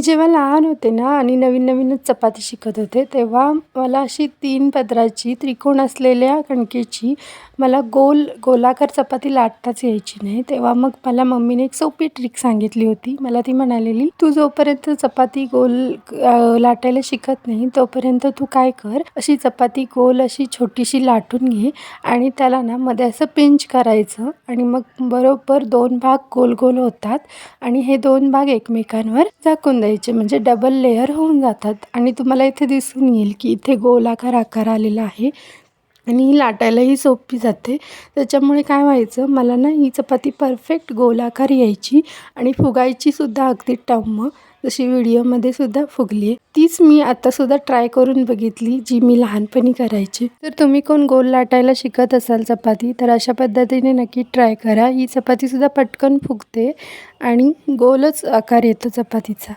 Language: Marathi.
जेव्हा लहान होते ना आणि नवीन-नवीनच चपाती शिकत होते, तेव्हा मला अशी 3 पदराची त्रिकोण असलेल्या कणकेची मला गोलाकार चपाती लाटताच यायची नाही. तेव्हा मग मला मम्मीने एक सोपी ट्रिक सांगितली होती. मला ती म्हणालेली, "तू जोपर्यंत चपाती लाटायला शिकत नाही, तोपर्यंत तू काय कर, अशी चपाती गोल अशी छोटीशी लाटून घे आणि त्याला ना मध्ये असं पिंच करायचं आणि मग बरोबर 2 भाग गोल-गोल होतात आणि हे 2 भाग एकमेकांवर झाकून द्यायचे म्हणजे डबल लेयर होऊन जातात आणि तुम्हाला इथे दिसून येईल की इथे गोलाकार आकार आलेला आहे आणि ही लाटायलाही सोपी जाते. त्याच्यामुळे काय व्हायचं, मला ना ही चपाती परफेक्ट गोलाकार यायची आणि फुगायचीसुद्धा अगदी टम्म, जशी व्हिडिओमध्ये सुद्धा फुगली आहे. तीच मी आत्तासुद्धा ट्राय करून बघितली, जी मी लहानपणी करायची. तर तुम्ही कोण गोल लाटायला शिकत असाल चपाती, तर अशा पद्धतीने नक्की ट्राय करा. ही चपातीसुद्धा पटकन फुगते आणि गोलच आकार येतो चपातीचा.